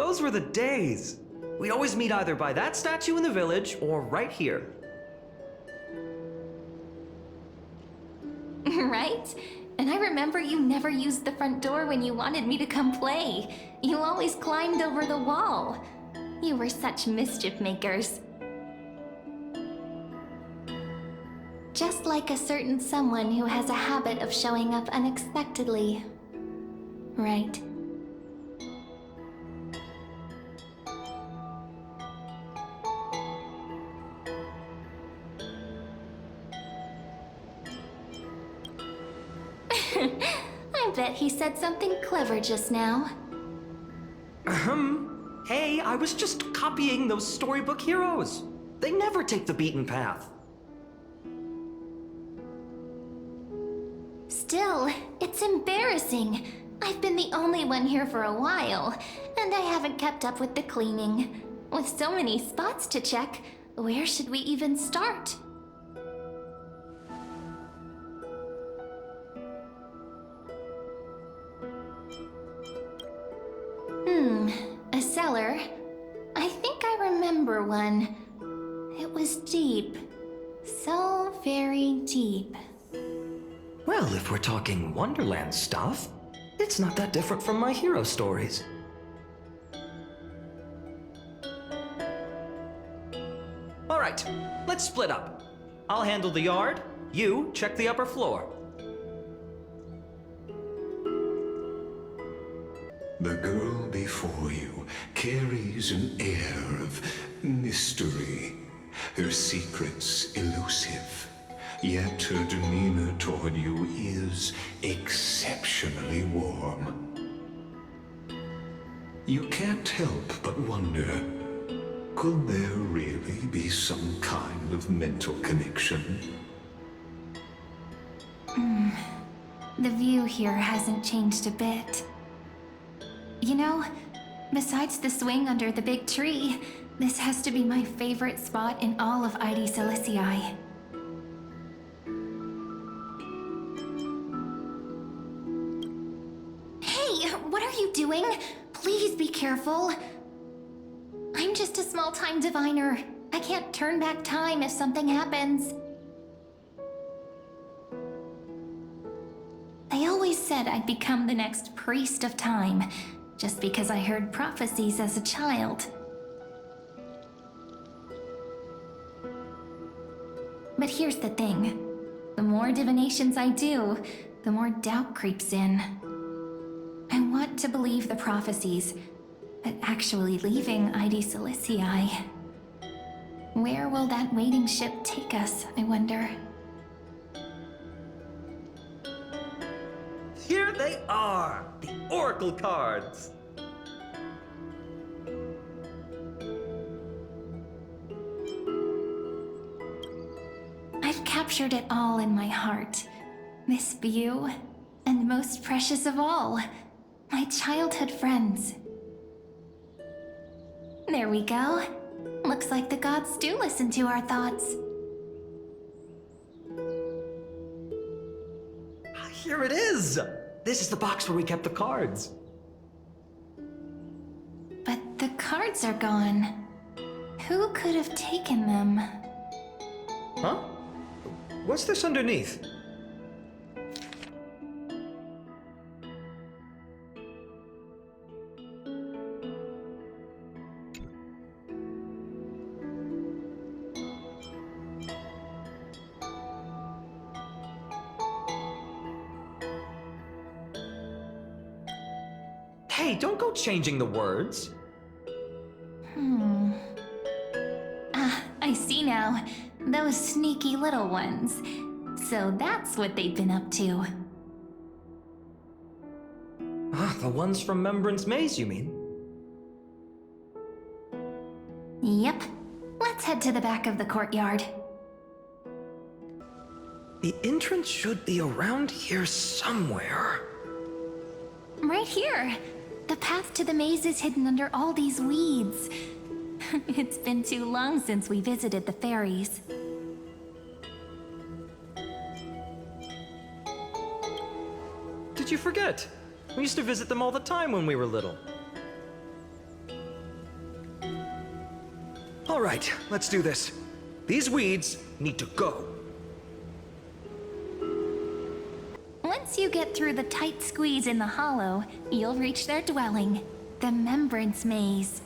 those were the days. We'd always meet either by that statue in the village or right here. Right? And I remember you never used the front door when you wanted me to come play. You always climbed over the wall. You were such mischief makers. Just like a certain someone who has a habit of showing up unexpectedly. Right? I bet he said something clever just now. Hey, I was just copying those storybook heroes. They never take the beaten path. Still, it's embarrassing. I've been the only one here for a while, and I haven't kept up with the cleaning. With so many spots to check, where should we even start? A cellar. I think I remember one. It was deep. So very deep. Well, if we're talking Wonderland stuff, it's not that different from my hero stories. All right, let's split up. I'll handle the yard, you check the upper floor. The girl before you carries an air of mystery, her secrets elusive, yet her demeanor toward you is exceptionally warm. You can't help but wonder, could there really be some kind of mental connection? The view here hasn't changed a bit. You know, besides the swing under the big tree, this has to be my favorite spot in all of ID Silicii. Hey, what are you doing? Please be careful. I'm just a small-time diviner. I can't turn back time if something happens. They always said I'd become the next priest of time, just because I heard prophecies as a child. But here's the thing. The more divinations I do, the more doubt creeps in. I want to believe the prophecies, but actually leaving ID Silicii. Where will that waiting ship take us, I wonder? Here they are, the Oracle cards. I've captured it all in my heart. This view, and most precious of all, my childhood friends. There we go. Looks like the gods do listen to our thoughts. Here it is! This is the box where we kept the cards. But the cards are gone. Who could have taken them? Huh? What's this underneath? Hey, don't go changing the words. I see now. Those sneaky little ones. So that's what they've been up to. The ones from Remembrance Maze, you mean? Yep. Let's head to the back of the courtyard. The entrance should be around here somewhere. Right here. The path to the maze is hidden under all these weeds. It's been too long since we visited the fairies. Did you forget? We used to visit them all the time when we were little. All right, let's do this. These weeds need to go. Once you get through the tight squeeze in the hollow, you'll reach their dwelling, the Remembrance Maze.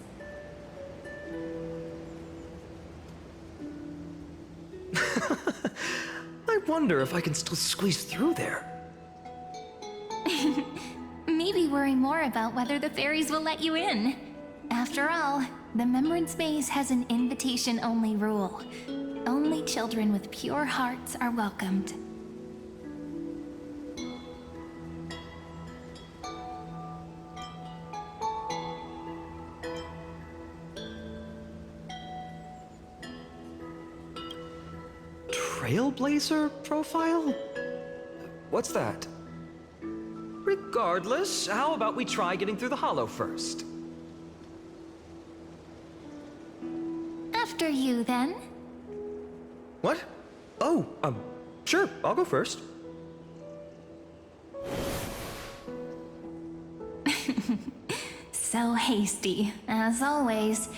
I wonder if I can still squeeze through there. Maybe worry more about whether the fairies will let you in. After all, the Remembrance Maze has an invitation-only rule. Only children with pure hearts are welcomed. Trailblazer profile? What's that? Regardless, how about we try getting through the hollow first? After you, then. What? Oh, sure, I'll go first. So hasty, as always.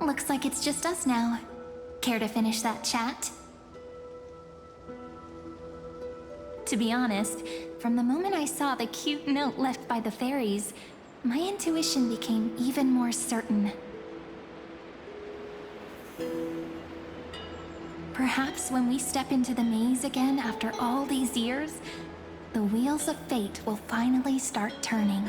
Looks like it's just us now. Care to finish that chat? To be honest, from the moment I saw the cute note left by the fairies, my intuition became even more certain. Perhaps when we step into the maze again after all these years, the wheels of fate will finally start turning.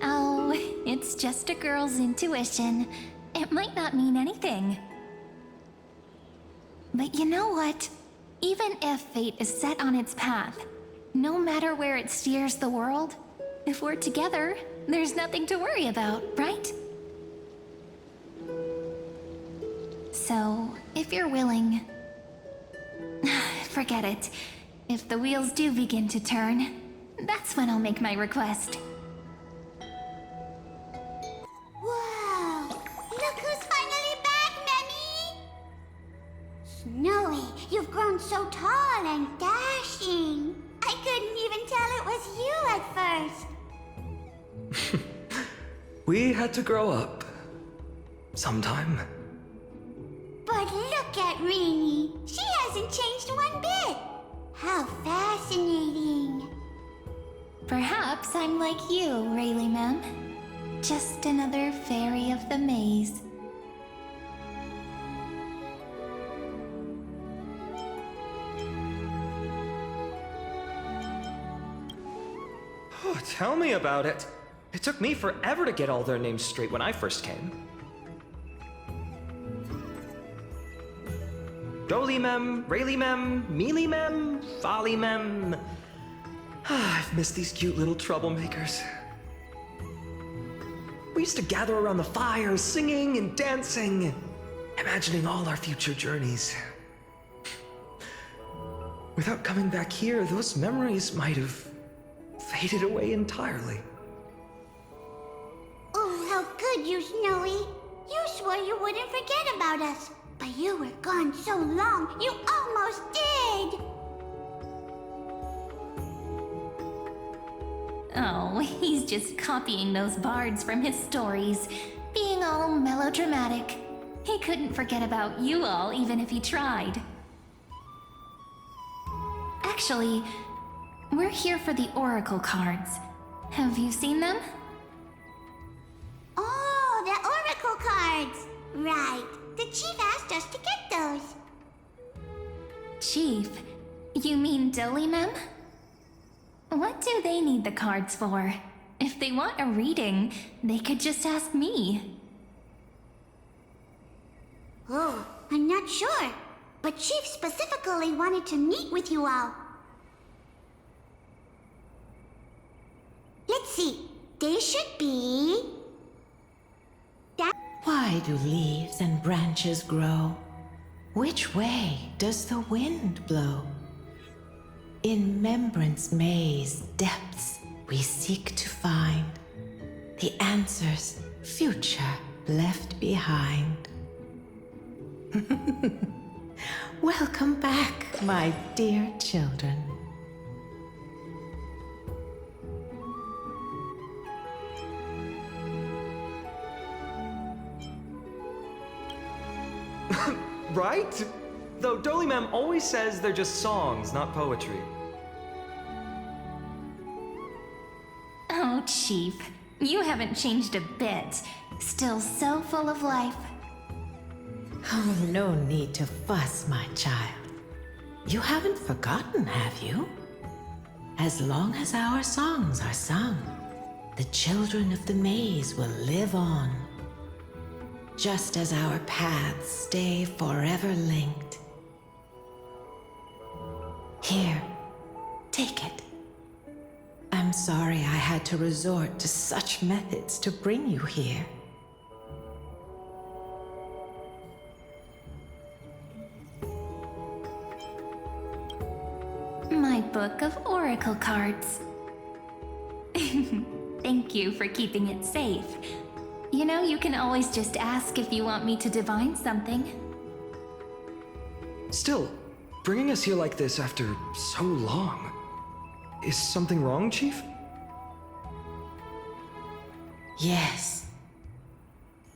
Oh, it's just a girl's intuition. It might not mean anything. But you know what? Even if fate is set on its path, no matter where it steers the world, if we're together, there's nothing to worry about, right? So, if you're willing... Forget it. If the wheels do begin to turn, that's when I'll make my request. Whoa! Look who's finally back, Memmy! Snowy, you've grown so tall and dashing. I couldn't even tell it was you at first. We had to grow up. Sometime. But look at Rini. She hasn't changed one bit. How fascinating. Perhaps I'm like you, Rayleigh Mem. Just another fairy of the maze. Oh, tell me about it. It took me forever to get all their names straight when I first came. Doly Mem, Rayleigh Mem, Mealy Mem, Folly Mem. I've missed these cute little troublemakers. We used to gather around the fire, singing and dancing, imagining all our future journeys. Without coming back here, those memories might have faded away entirely. Oh, how could you, Snowy? You swore you wouldn't forget about us. But you were gone so long, you almost did! Oh, he's just copying those bards from his stories, being all melodramatic. He couldn't forget about you all even if he tried. Actually, we're here for the Oracle cards. Have you seen them? Oh, the Oracle cards! Right. The chief asked us to get those. Chief? You mean Doly Mem? What do they need the cards for? If they want a reading, they could just ask me. Oh, I'm not sure. But Chief specifically wanted to meet with you all. Let's see. They should be... Why do leaves and branches grow? Which way does the wind blow? In Remembrance Maze depths we seek to find the answers future left behind. Welcome back, my dear children. Right? Though Dolly Mem always says they're just songs, not poetry. Oh, Chief, you haven't changed a bit. Still so full of life. Oh, no need to fuss, my child. You haven't forgotten, have you? As long as our songs are sung, the children of the maze will live on. Just as our paths stay forever linked. Here, take it. I'm sorry I had to resort to such methods to bring you here. My book of oracle cards. Thank you for keeping it safe. You know, you can always just ask if you want me to divine something. Still, bringing us here like this after so long. Is something wrong, Chief? Yes.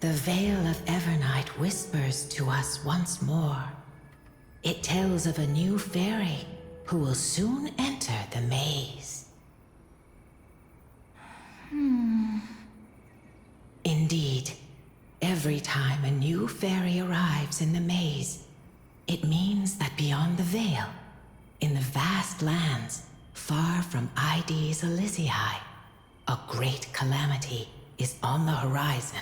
The Veil of Evernight whispers to us once more. It tells of a new fairy who will soon enter the maze. Indeed, every time a new fairy arrives in the maze, it means that beyond the veil, in the vast lands far from Ides Elysiae, a great calamity is on the horizon.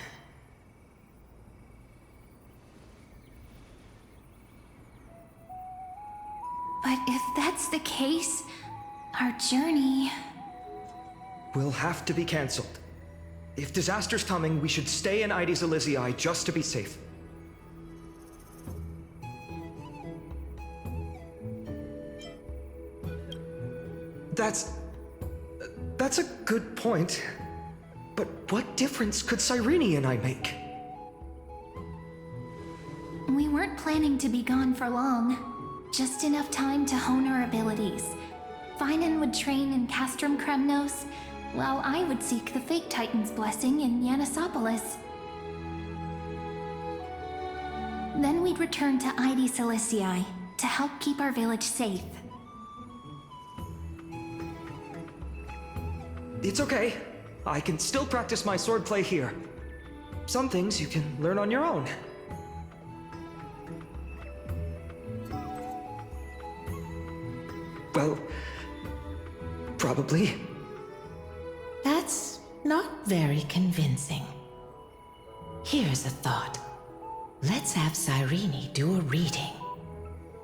But if that's the case, our journey... Will have to be cancelled. If disaster's coming, we should stay in Ides Elysiae just to be safe. That's a good point. But what difference could Cyrene and I make? We weren't planning to be gone for long. Just enough time to hone our abilities. Finan would train in Castrum Kremnos, while I would seek the Fake Titan's blessing in Yanisopolis. Then we'd return to Ides Elysiae to help keep our village safe. It's okay. I can still practice my swordplay here. Some things you can learn on your own. Well, probably. That's not very convincing. Here's a thought. Let's have Cyrene do a reading.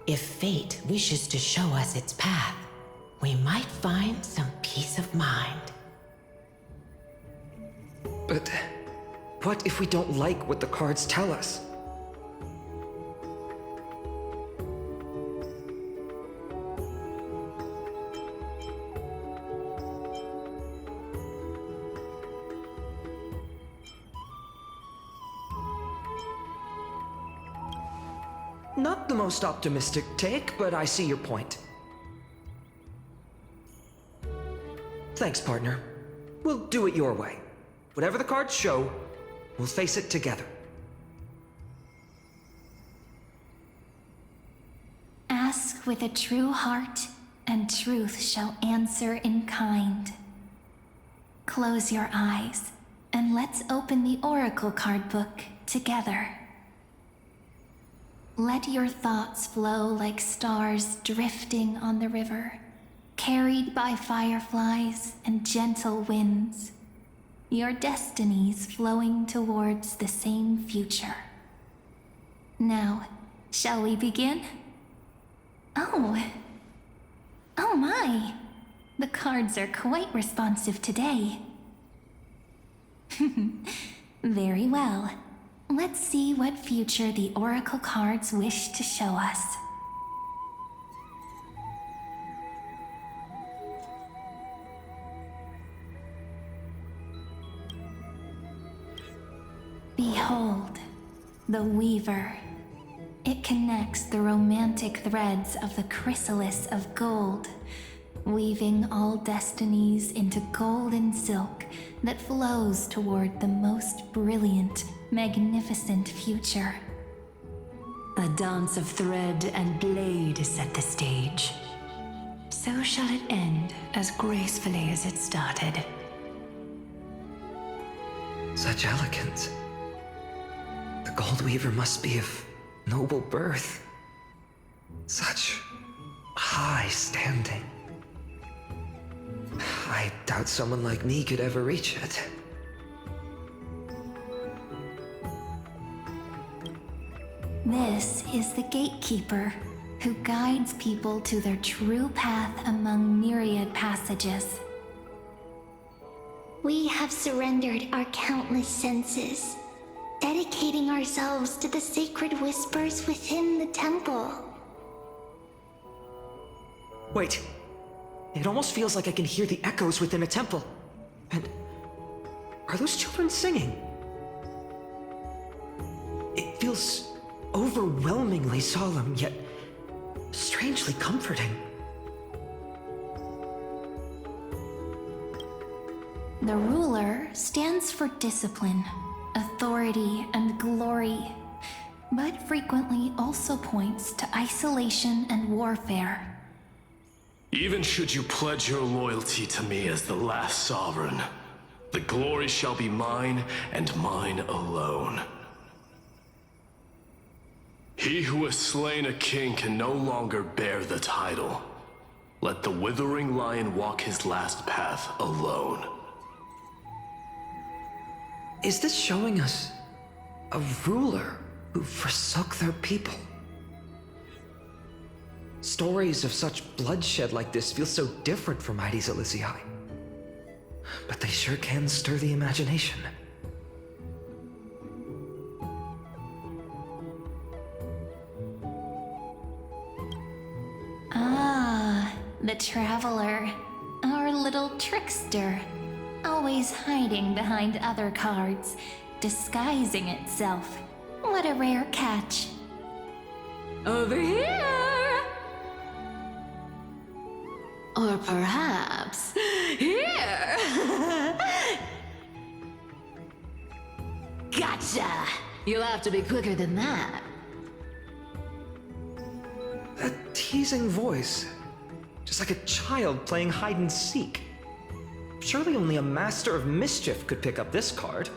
If fate wishes to show us its path, we might find some peace of mind. But what if we don't like what the cards tell us? Not the most optimistic take, but I see your point. Thanks, partner. We'll do it your way. Whatever the cards show, we'll face it together. Ask with a true heart, and truth shall answer in kind. Close your eyes, and let's open the Oracle card book together. Let your thoughts flow like stars drifting on the river, carried by fireflies and gentle winds. Your destinies flowing towards the same future. Now, shall we begin? Oh my! The cards are quite responsive today. Very well. Let's see what future the Oracle cards wish to show us. Behold, the Weaver. It connects the romantic threads of the chrysalis of gold, weaving all destinies into golden silk that flows toward the most brilliant, magnificent future. A dance of thread and blade set the stage. So shall it end as gracefully as it started. Such elegance. The Gold Weaver must be of noble birth. Such high standing. I doubt someone like me could ever reach it. This is the gatekeeper who guides people to their true path among myriad passages. We have surrendered our countless senses, dedicating ourselves to the sacred whispers within the temple. Wait. It almost feels like I can hear the echoes within a temple. And are those children singing? It feels overwhelmingly solemn, yet strangely comforting. The ruler stands for discipline, authority, and glory, but frequently also points to isolation and warfare. Even should you pledge your loyalty to me as the last sovereign, the glory shall be mine and mine alone. He who has slain a king can no longer bear the title. Let the withering lion walk his last path alone. Is this showing us a ruler who forsook their people? Stories of such bloodshed like this feel so different from Heidi's Elysiae. But they sure can stir the imagination. Ah, the traveler. Our little trickster. Always hiding behind other cards, disguising itself. What a rare catch. Over here! Or perhaps here! Gotcha! You'll have to be quicker than that. That teasing voice. Just like a child playing hide and seek. Surely only a master of mischief could pick up this card.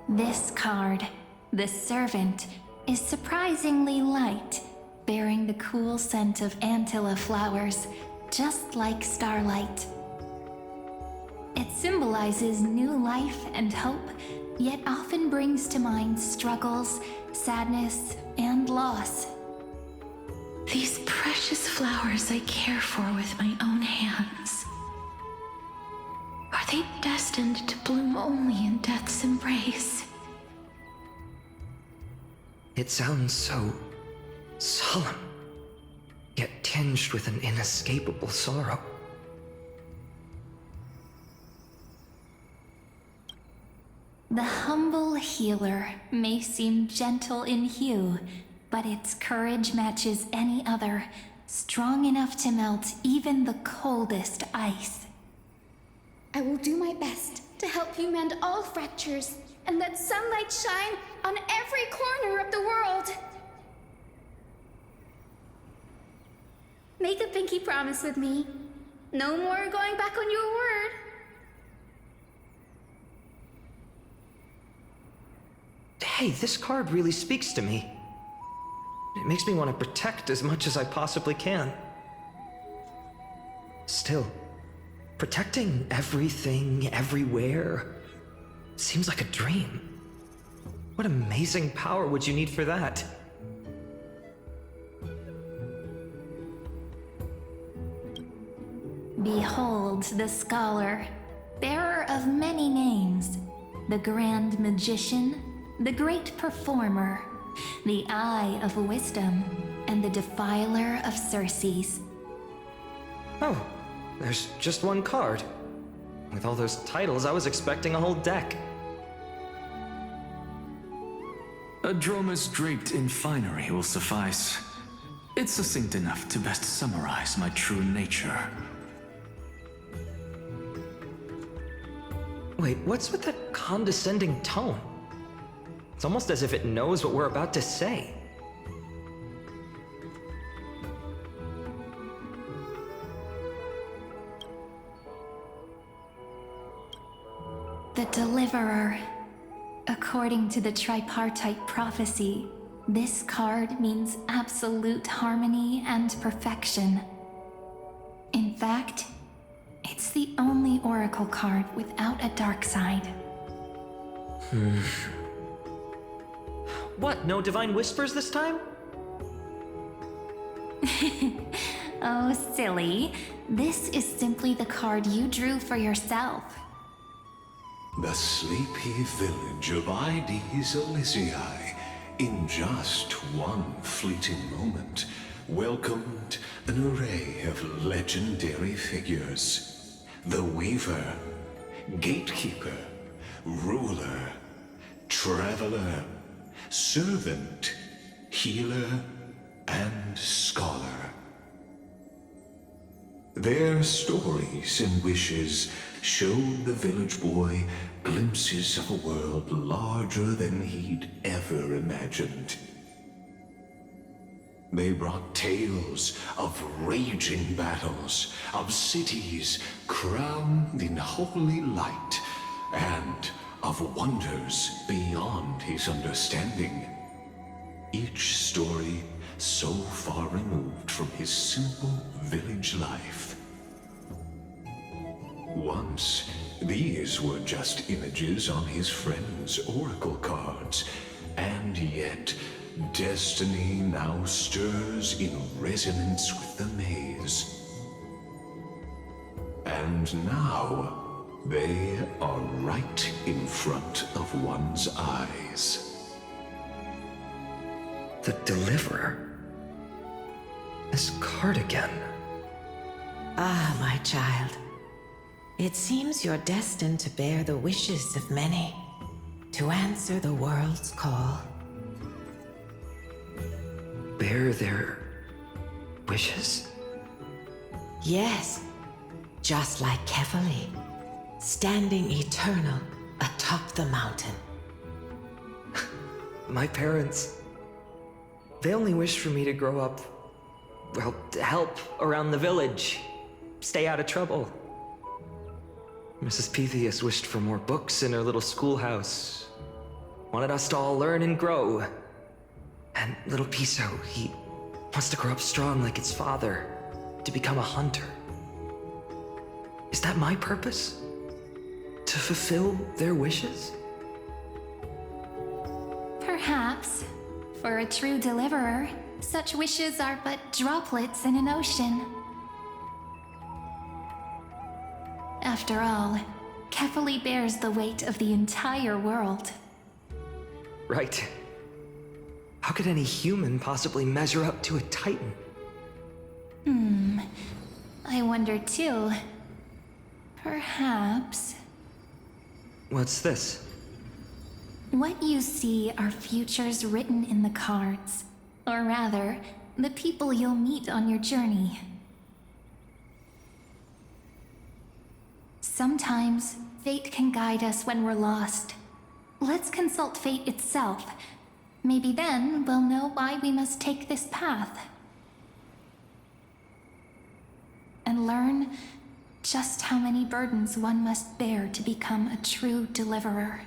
This card, the Servant, is surprisingly light, bearing the cool scent of Antilla flowers, just like starlight. It symbolizes new life and hope, yet often brings to mind struggles, sadness, and loss. These precious flowers I care for with my own hands. Are they destined to bloom only in death's embrace? It sounds so solemn, yet tinged with an inescapable sorrow. The humble healer may seem gentle in hue, but its courage matches any other, strong enough to melt even the coldest ice. I will do my best to help you mend all fractures and let sunlight shine on every corner of the world. Make a pinky promise with me. No more going back on your word. Hey, this card really speaks to me. It makes me want to protect as much as I possibly can. Still, protecting everything, everywhere, seems like a dream. What amazing power would you need for that? Behold the scholar, bearer of many names, the grand magician, the great performer, the eye of wisdom, and the defiler of Circes. Oh, there's just one card. With all those titles, I was expecting a whole deck. A dromus draped in finery will suffice. It's succinct enough to best summarize my true nature. Wait, what's with that condescending tone? It's almost as if it knows what we're about to say. The Deliverer. According to the tripartite prophecy, this card means absolute harmony and perfection. In fact, it's the only oracle card without a dark side. What, no divine whispers this time? Oh, silly. This is simply the card you drew for yourself. The sleepy village of Ides Elysiae, in just one fleeting moment, welcomed an array of legendary figures. The Weaver, Gatekeeper, Ruler, Traveler, Servant, Healer, and Scholar. Their stories and wishes showed the village boy glimpses of a world larger than he'd ever imagined. They brought tales of raging battles, of cities crowned in holy light, and of wonders beyond his understanding. Each story so far removed from his simple village life. Once, these were just images on his friend's oracle cards, and yet destiny now stirs in resonance with the maze. And now, they are right in front of one's eyes. The Deliverer? This card again. Ah, my child. It seems you're destined to bear the wishes of many, to answer the world's call. Bear their wishes? Yes, just like Kefali, standing eternal atop the mountain. My parents, they only wished for me to grow up, well, to help around the village, stay out of trouble. Mrs. Petheus wished for more books in her little schoolhouse, wanted us to all learn and grow. And little Piso, he wants to grow up strong like his father, to become a hunter. Is that my purpose? To fulfill their wishes? Perhaps. For a true deliverer, such wishes are but droplets in an ocean. After all, Kefali bears the weight of the entire world. Right. How could any human possibly measure up to a Titan? I wonder too. Perhaps... What's this? What you see are futures written in the cards. Or rather, the people you'll meet on your journey. Sometimes, fate can guide us when we're lost. Let's consult fate itself. Maybe then we'll know why we must take this path. And learn just how many burdens one must bear to become a true deliverer.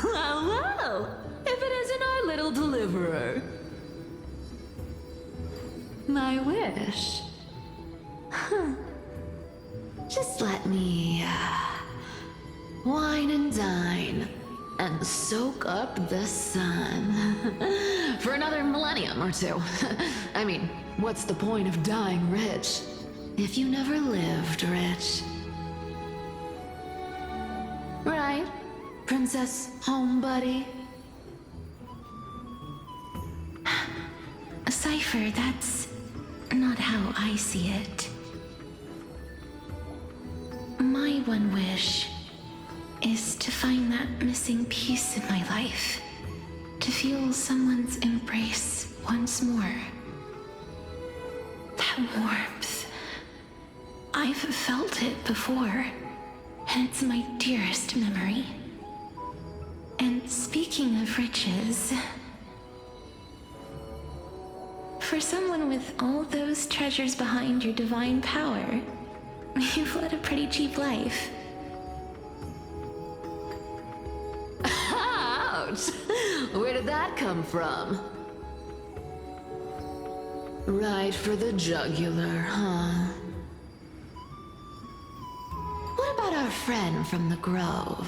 Well, if it isn't our little deliverer. My wish. Just let me, wine and dine and soak up the sun for another millennium or two. I mean, what's the point of dying rich if you never lived rich? Right, Princess Homebuddy? Cypher, that's not how I see it. My one wish is to find that missing piece in my life. to feel someone's embrace once more. That warmth. I've felt it before, and it's my dearest memory. And speaking of riches, for someone with all those treasures behind your divine power, you've led a pretty cheap life. Ouch! Where did that come from? Right for the jugular, huh? What about our friend from the Grove?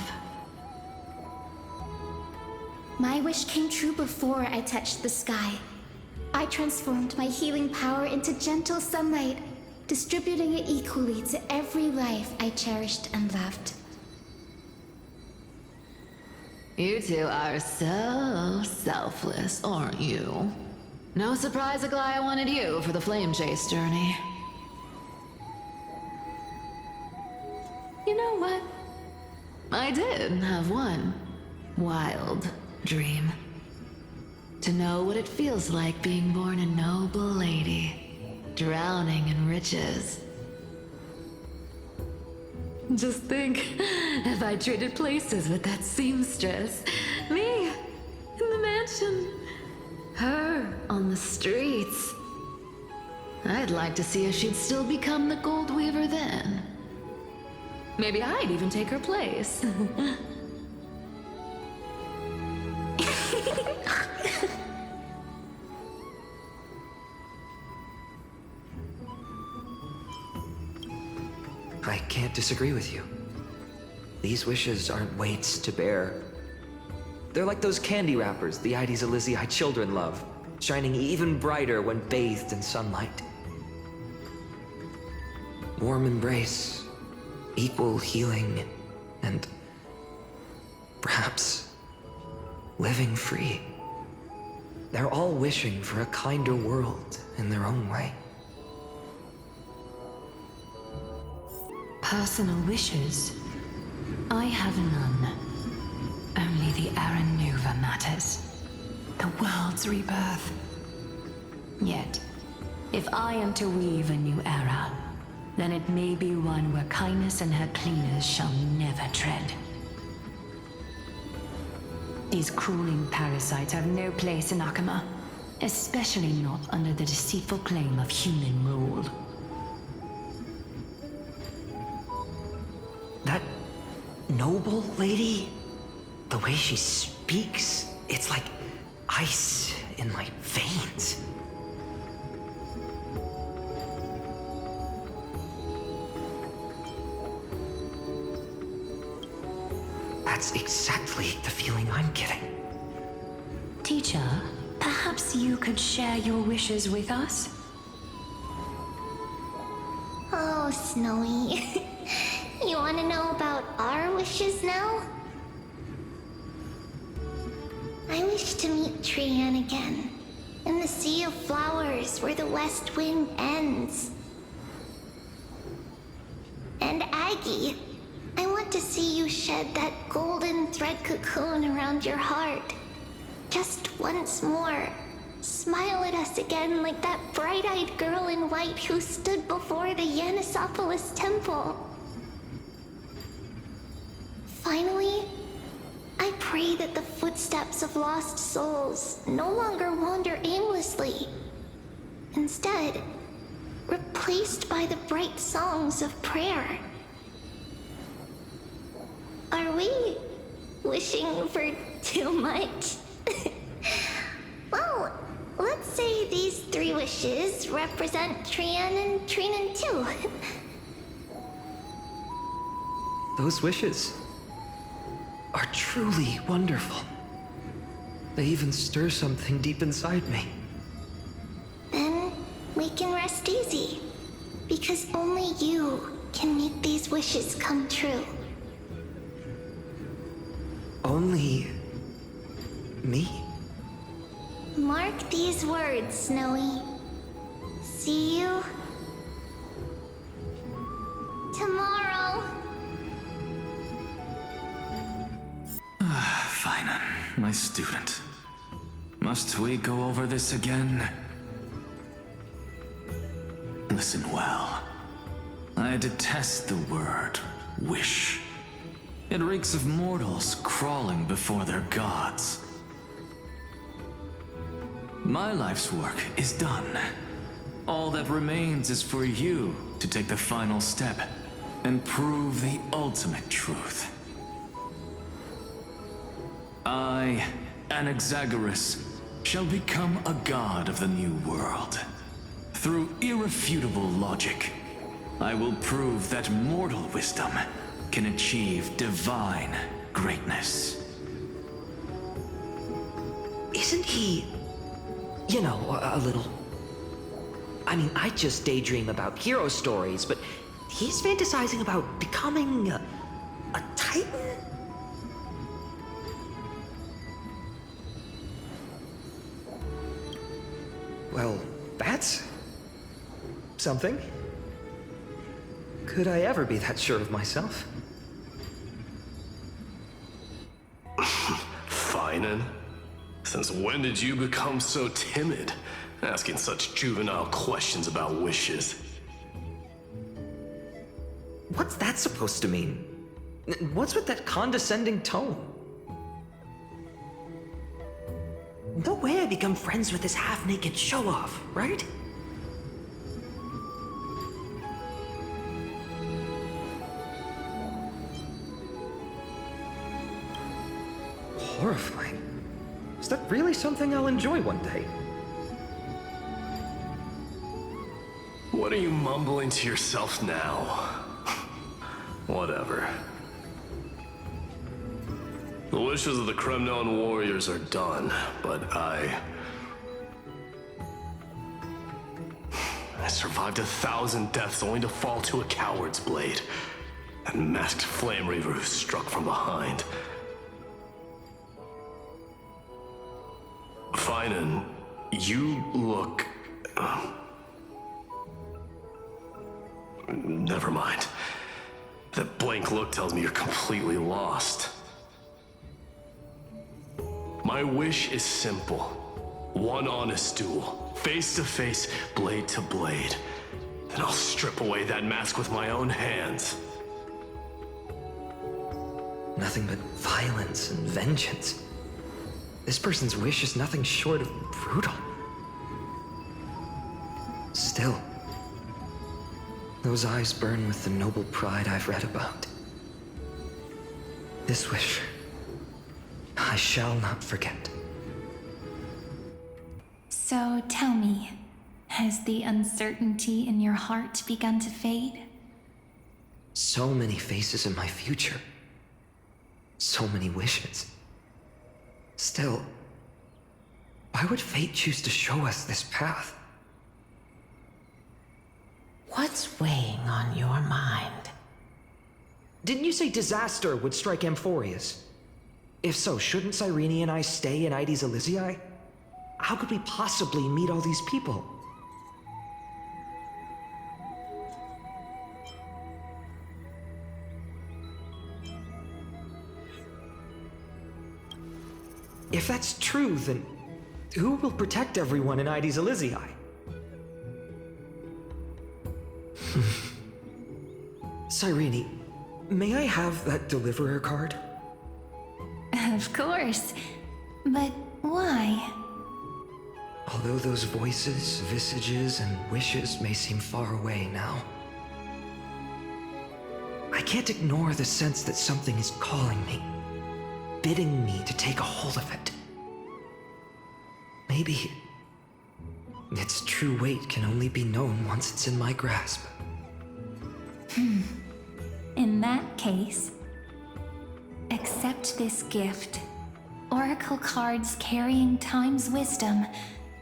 My wish came true before I touched the sky. I transformed my healing power into gentle sunlight, distributing it equally to every life I cherished and loved. You two are so selfless, aren't you? No surprise Aglaia wanted you for the flame chase journey. You know what? I did have one wild dream. To know what it feels like being born a noble lady, drowning in riches. Just think, if I traded places with that seamstress, me in the mansion, her on the streets. I'd like to see if she'd still become the gold weaver then. Maybe I'd even take her place. I can't disagree with you. These wishes aren't weights to bear. They're like those candy wrappers the Ides Elysiae children love, shining even brighter when bathed in sunlight. Warm embrace, equal healing, and perhaps living free. They're all wishing for a kinder world in their own way. Personal wishes? I have none. Only the Era Nova matters. The world's rebirth. Yet, if I am to weave a new era, then it may be one where kindness and her cleaners shall never tread. These crawling parasites have no place in Akama, especially not under the deceitful claim of human rule. That noble lady, the way she speaks, it's like ice in my veins. That's exactly the feeling I'm getting. Teacher, perhaps you could share your wishes with us? Oh, Snowy. You want to know about our wishes now? I wish to meet Trian again, in the Sea of Flowers where the West Wind ends. And Aggie, I want to see you shed that golden thread cocoon around your heart. Just once more. Smile at us again like that bright-eyed girl in white who stood before the Yanisopolis temple. Finally, I pray that the footsteps of lost souls no longer wander aimlessly. Instead, replaced by the bright songs of prayer. Are we wishing for too much? Well, let's say these 3 wishes represent Trian and Trinan too. Those wishes are truly wonderful. They even stir something deep inside me. Then we can rest easy, because only you can make these wishes come true. Only me? Mark these words, Snowy. See you tomorrow. Fine, my student. Must we go over this again? Listen well. I detest the word wish. It reeks of mortals crawling before their gods. My life's work is done. All that remains is for you to take the final step and prove the ultimate truth. I, Anaxagoras, shall become a god of the new world. Through irrefutable logic, I will prove that mortal wisdom can achieve divine greatness. Isn't he, you know, a little... I mean, I just daydream about hero stories, but he's fantasizing about becoming a titan? Well, that's something. Could I ever be that sure of myself? Finan? Since when did you become so timid, asking such juvenile questions about wishes? What's that supposed to mean? What's with that condescending tone? No way I become friends with this half-naked show-off, right? Horrifying. Is that really something I'll enjoy one day? What are you mumbling to yourself now? Whatever. The wishes of the Kremnon warriors are done, but I survived 1,000 deaths only to fall to a coward's blade. That masked flame reaver who struck from behind. Finan, you look... Never mind. That blank look tells me you're completely lost. My wish is simple. One honest duel, face to face, blade to blade. Then I'll strip away that mask with my own hands. Nothing but violence and vengeance. This person's wish is nothing short of brutal. Still, those eyes burn with the noble pride I've read about. This wish, I shall not forget. So tell me, has the uncertainty in your heart begun to fade? So many faces in my future. So many wishes. Still, why would fate choose to show us this path? What's weighing on your mind? Didn't you say disaster would strike Amphorius? If so, shouldn't Cyrene and I stay in Ides Elysiae? How could we possibly meet all these people? If that's true, then who will protect everyone in Ides Elysiae? Cyrene, may I have that deliverer card? Of course. But why? Although those voices, visages, and wishes may seem far away now, I can't ignore the sense that something is calling me, bidding me to take a hold of it. Maybe its true weight can only be known once it's in my grasp. In that case, accept this gift. Oracle cards carrying time's wisdom,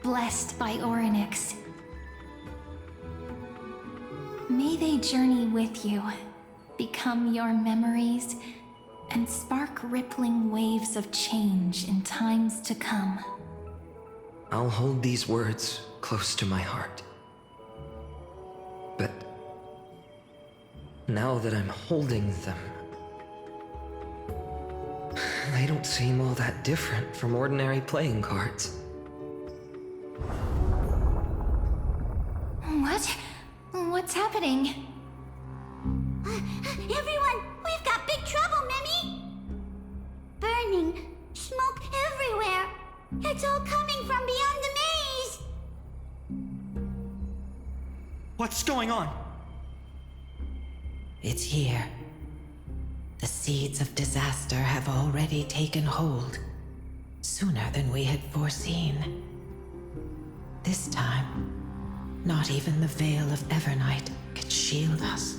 blessed by Orynyx. May they journey with you, become your memories, and spark rippling waves of change in times to come. I'll hold these words close to my heart. But now that I'm holding them, they don't seem all that different from ordinary playing cards. What? What's happening? Everyone, we've got big trouble, Mimi! Burning, smoke everywhere. It's all coming from beyond the maze. What's going on? It's here. The seeds of disaster have already taken hold, sooner than we had foreseen. This time, not even the veil of Evernight could shield us.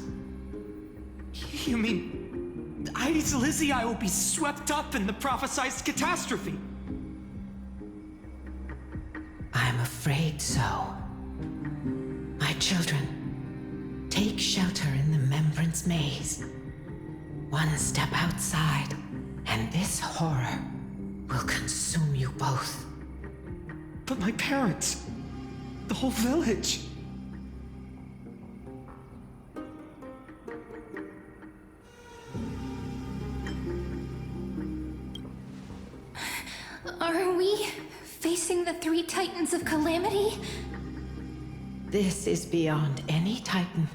You mean Heidi's Elysiae will be swept up in the prophesized catastrophe? I'm afraid so. My children, take shelter in the Membrance Maze. One step outside, and this horror will consume you both. But my parents, the whole village. Are we facing the three titans of calamity? This is beyond any Titan,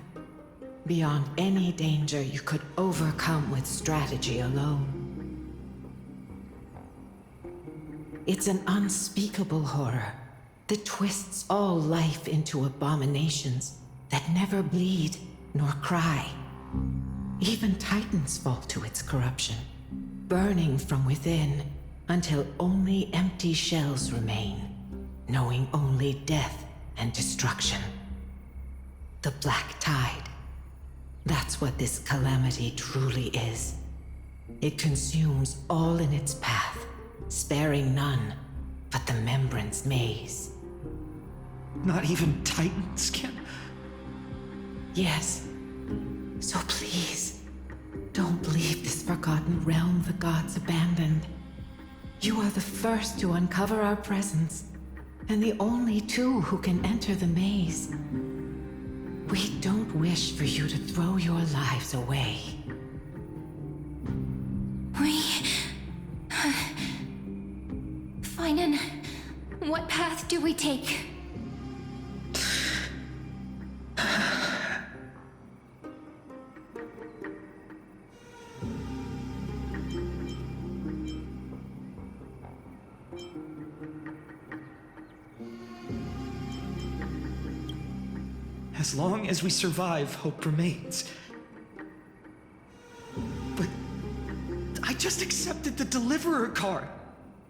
beyond any danger you could overcome with strategy alone. It's an unspeakable horror that twists all life into abominations that never bleed nor cry. Even Titans fall to its corruption, burning from within until only empty shells remain, knowing only death and destruction. The Black Tide. That's what this calamity truly is. It consumes all in its path, sparing none but the Membrance Maze. Not even Titans can... Yes. So please, don't leave this forgotten realm the gods abandoned. You are the first to uncover our presence, and the only two who can enter the maze. We don't wish for you to throw your lives away. Finan, what path do we take? As long as we survive, hope remains. But I just accepted the Deliverer card.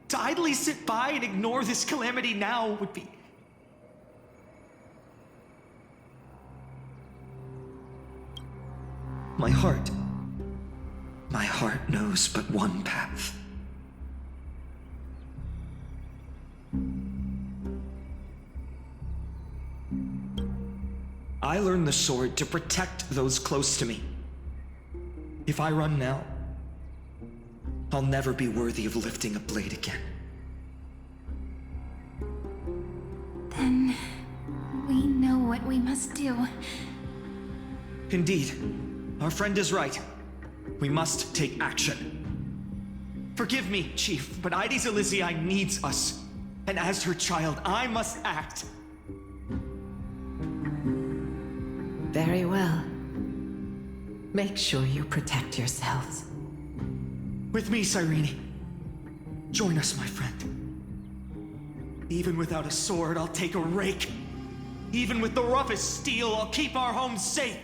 To idly sit by and ignore this calamity now would be... My heart knows but one path. I learned the sword to protect those close to me. If I run now, I'll never be worthy of lifting a blade again. Then we know what we must do. Indeed, our friend is right. We must take action. Forgive me, Chief, but Heidi's Elysiae needs us. And as her child, I must act. Very well. Make sure you protect yourselves. With me, Cyrene. Join us, my friend. Even without a sword, I'll take a rake. Even with the roughest steel, I'll keep our home safe.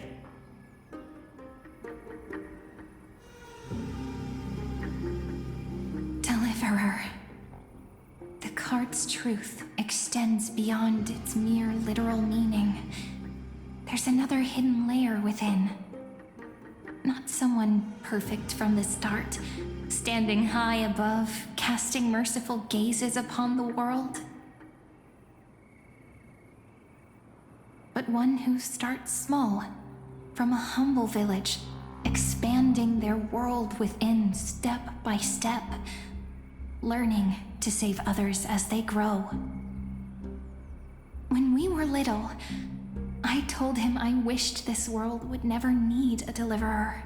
Deliverer. The card's truth extends beyond its mere literal meaning. There's another hidden layer within. Not someone perfect from the start, standing high above, casting merciful gazes upon the world. But one who starts small, from a humble village, expanding their world within step by step, learning to save others as they grow. When we were little, I told him I wished this world would never need a deliverer.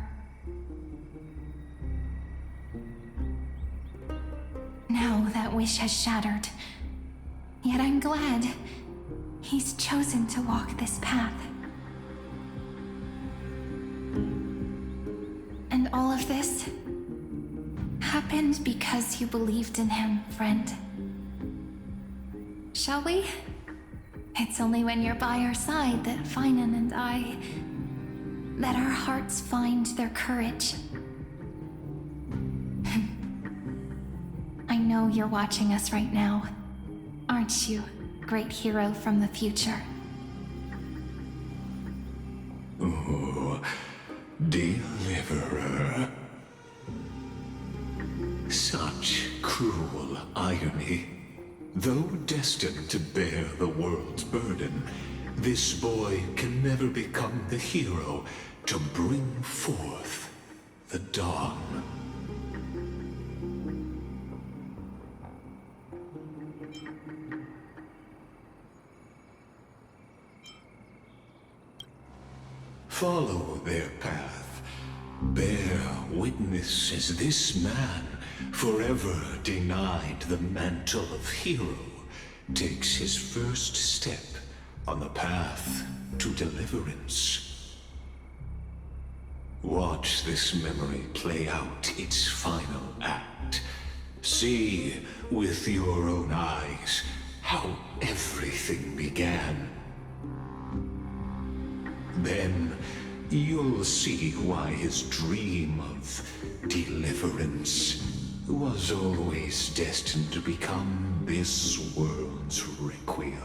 Now that wish has shattered. Yet I'm glad. He's chosen to walk this path. And all of this happened because you believed in him, friend. Shall we? It's only when you're by our side that Finan and that our hearts find their courage. I know you're watching us right now, aren't you, great hero from the future? Oh, deliverer. Such cruel irony. Though destined to bear the world's burden, this boy can never become the hero to bring forth the dawn. Follow their path. Bear witness as this man, forever denied the mantle of hero, takes his first step on the path to deliverance. Watch this memory play out its final act. See with your own eyes how everything began. Then you'll see why his dream of deliverance was always destined to become this world's requiem.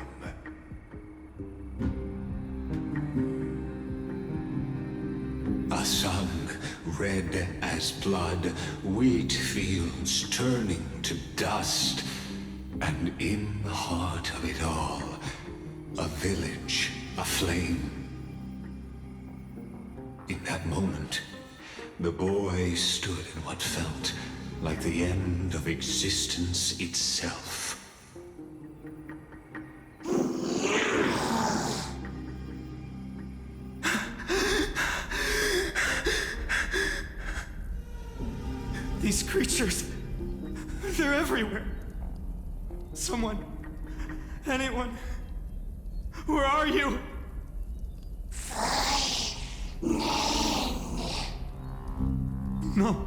A sun red as blood, wheat fields turning to dust, and in the heart of it all, a village aflame. In that moment, the boy stood in what felt like the end of existence itself. These creatures, they're everywhere. Someone, anyone, where are you? No,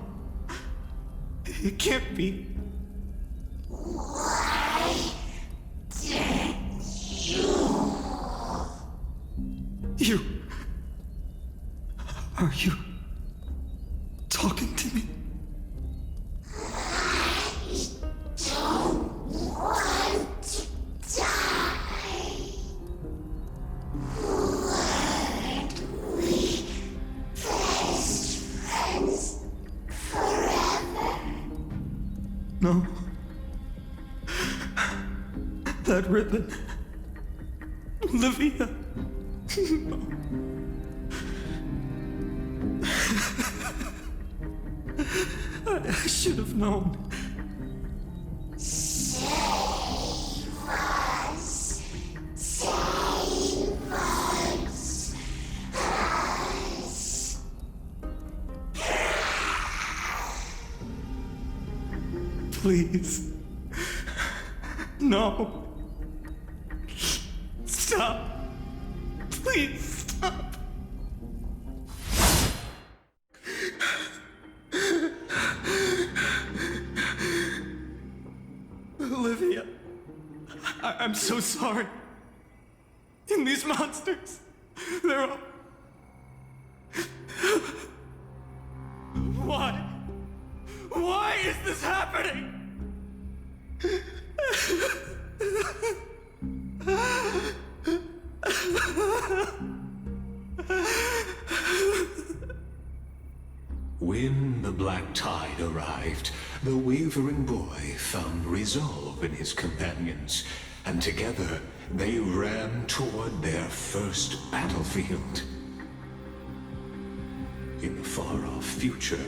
it can't be. You, are you talking to me? No. That ribbon. Olivia. No. I should have known. Save us. Save us. Please. No. Stop. Please stop. Olivia, I'm so sorry. And these monsters, they're all... Why? Why is this happening? When the black tide arrived, the wavering boy found resolve in his companions, and together they ran toward their first battlefield. In the far-off future,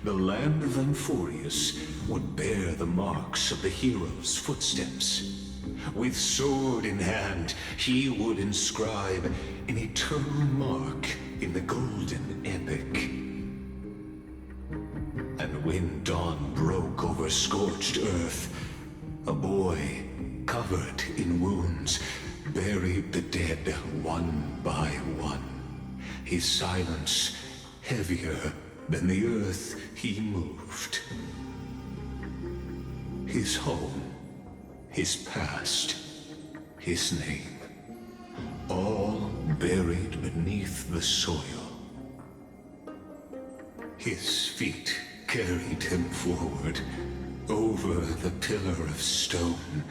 the land of Amphorius would bear the marks of the hero's footsteps. With sword in hand, he would inscribe an eternal mark in the golden epic. And when dawn broke over scorched earth, a boy covered in wounds buried the dead one by one, his silence heavier than the earth he moved. His home, his past, his name, all buried beneath the soil. His feet carried him forward, over the pillar of stone,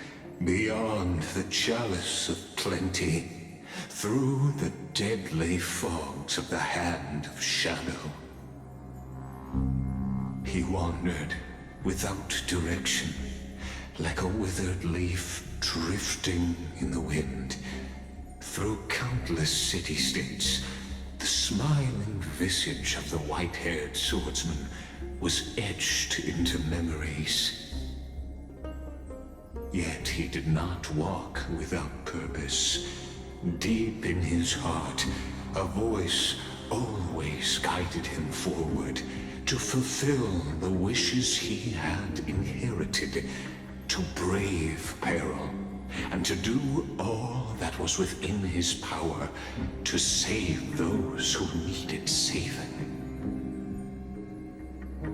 beyond the chalice of plenty, through the deadly fogs of the hand of shadow. He wandered without direction, like a withered leaf drifting in the wind, through countless city-states. The smiling visage of the white-haired swordsman was etched into memories. Yet he did not walk without purpose. Deep in his heart, a voice always guided him forward to fulfill the wishes he had inherited, to brave peril, and to do all that was within his power to save those who needed saving.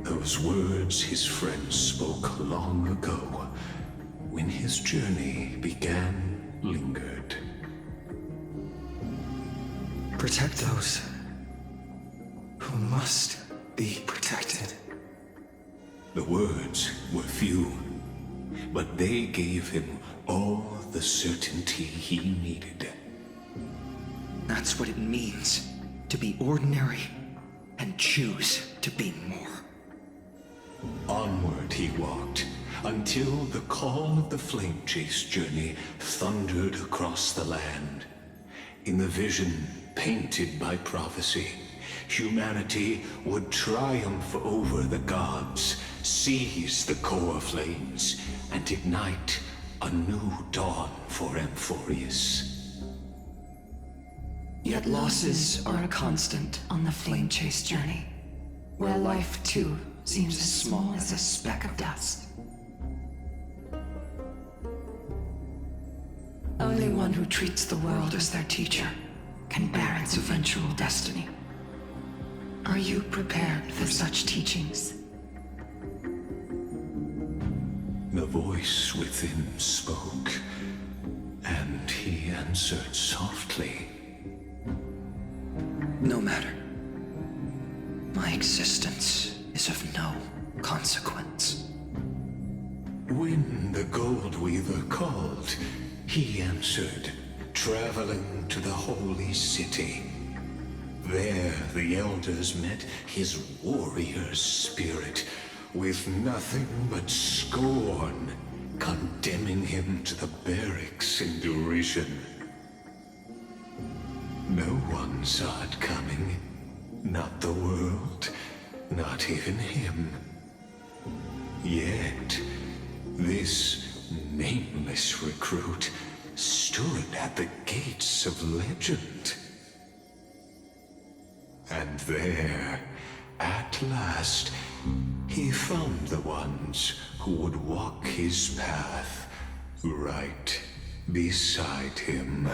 Those words his friend spoke long ago, when his journey began, lingered. Protect those who must be protected. The words were few, but they gave him all the certainty he needed. That's what it means to be ordinary and choose to be more. Onward he walked, until the call of the flame chase journey thundered across the land. In the vision painted by prophecy, humanity would triumph over the gods, seize the core flames, and ignite a new dawn for Amphorius. Yet losses are a constant on the flame chase journey, where life too seems as small as a speck of dust. Only one who treats the world as their teacher can bear its eventual destiny. Are you prepared for such teachings? The voice within spoke, and he answered softly. No matter. My existence is of no consequence. When the Gold Weaver called, he answered, traveling to the holy city. There the elders met his warrior spirit, with nothing but scorn, condemning him to the barracks in derision. No one saw it coming. Not the world, not even him. Yet, this nameless recruit stood at the gates of legend. And there, at last, he found the ones who would walk his path right beside him.